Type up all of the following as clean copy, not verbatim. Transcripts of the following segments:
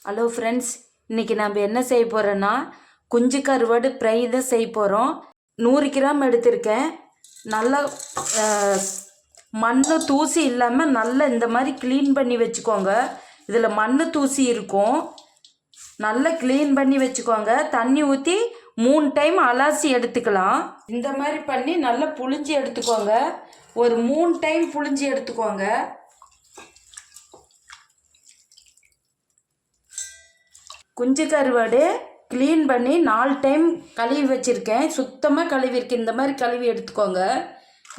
Hello friends, இன்றைக்கி நம்ம என்ன செய்ய போகிறோன்னா குஞ்சு கருவாடு ஃப்ரை தான் செய்ய போகிறோம். 100 கிராம் எடுத்திருக்கேன். நல்லா மண் தூசி இல்லாமல் நல்லா இந்த மாதிரி க்ளீன் பண்ணி வச்சுக்கோங்க. இதில் மண் தூசி இருக்கும், நல்லா க்ளீன் பண்ணி வச்சுக்கோங்க. தண்ணி ஊற்றி 3 டைம் அலாசி எடுத்துக்கலாம். இந்த மாதிரி பண்ணி நல்லா புழிஞ்சி எடுத்துக்கோங்க. ஒரு 3 டைம் புழிஞ்சி எடுத்துக்கோங்க. குஞ்சு கருவாடு க்ளீன் பண்ணி 4 டைம் கழுவி வச்சுருக்கேன். சுத்தமாக கழுவிருக்கு. இந்த மாதிரி கழுவி எடுத்துக்கோங்க.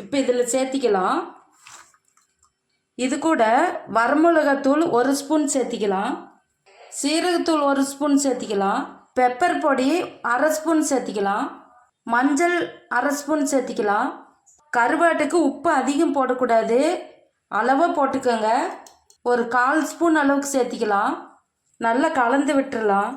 இப்போ இதில் சேர்த்திக்கலாம். இது கூட வரமிளகாத்தூள் 1 ஸ்பூன் சேர்த்திக்கலாம். சீரகத்தூள் 1 ஸ்பூன் சேர்த்திக்கலாம். பெப்பர் பொடி 1/2 ஸ்பூன் சேர்த்திக்கலாம். மஞ்சள் 1/2 ஸ்பூன் சேர்த்திக்கலாம். கருவாட்டுக்கு உப்பு அதிகம் போடக்கூடாது, அளவாக போட்டுக்கோங்க. ஒரு 1/4 ஸ்பூன் அளவுக்கு சேர்த்திக்கலாம். நல்லா கலந்து விட்டுறலாம்.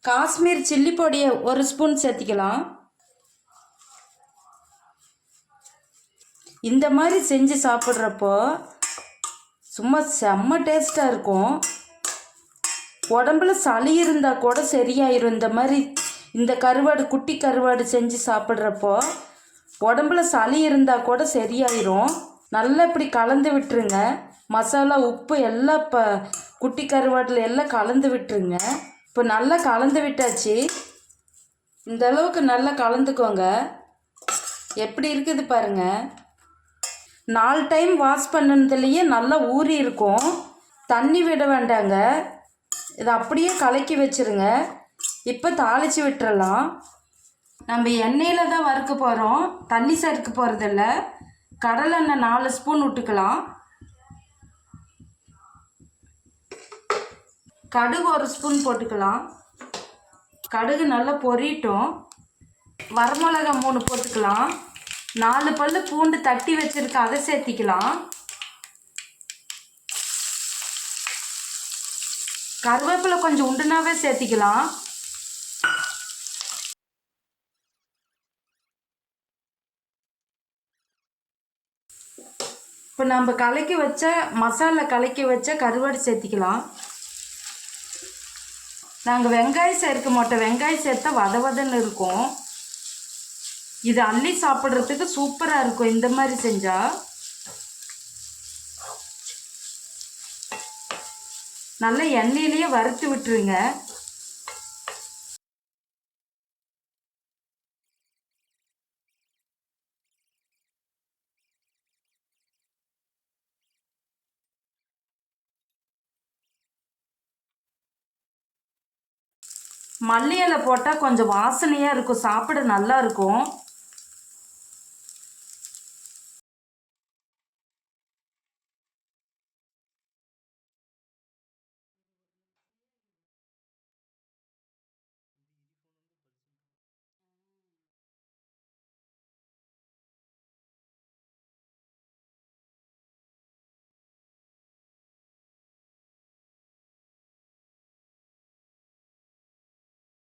காஷ்மீர் சில்லி பொடியை 1 ஸ்பூன் சேர்த்திக்கலாம். இந்த மாதிரி செஞ்சு சாப்பிட்றப்போ சும்மா செம்ம டேஸ்ட்டாக இருக்கும். உடம்புல சளி இருந்தால் கூட சரியாயிரும். இந்த மாதிரி இந்த கருவாடு, குட்டி கருவாடு செஞ்சு சாப்பிட்றப்போ உடம்புல சளி இருந்தால் கூட சரியாயிரும். நல்லா இப்படி கலந்து விட்டுருங்க. மசாலா, உப்பு எல்லாம் இப்போ குட்டி கருவாட்டில் எல்லாம் கலந்து விட்டுருங்க. இப்போ நல்லா கலந்து விட்டாச்சு. இந்த அளவுக்கு நல்லா கலந்துக்கோங்க. எப்படி இருக்குது பாருங்கள். 4 டைம் வாஷ் பண்ணதுலேயே நல்லா ஊறி இருக்கும். தண்ணி விட வேண்டாங்க. இதை அப்படியே கலக்கி வச்சுருங்க. இப்போ தாளித்து விட்டுறலாம். நம்ம எண்ணெயில் தான் வறுக்க போகிறோம், தண்ணி சேர்க்க போகிறதில்ல. கடலெண்ணெய் 4 ஸ்பூன் விட்டுக்கலாம். கடுகு 1 ஸ்பூன் போட்டுக்கலாம். கடுகு நல்லா பொரியட்டும். வரமிளகா 3 போட்டுக்கலாம். 4 பல்லு பூண்டு தட்டி வச்சுருக்க, அதை சேர்த்திக்கலாம். கருவேப்பிலை கொஞ்சம் உண்டுனாவே சேர்த்திக்கலாம். இப்போ நம்ம கலக்கி வச்ச மசாலா, கலக்கி வச்ச கருவாடு சேர்த்திக்கலாம். நாங்கள் வெங்காயம் சேர்க்க மாட்டோம். வெங்காயம் சேர்த்தா வதவதன்னு இருக்கும். இது அள்ளி சாப்பிட்றதுக்கு சூப்பராக இருக்கும் இந்த மாதிரி செஞ்சால். நல்லா எண்ணெயிலேயே வறுத்து விட்டுருங்க. மல்லி இலை போட்டால் கொஞ்சம் வாசனையாக இருக்கும், சாப்பிட நல்லா இருக்கும்.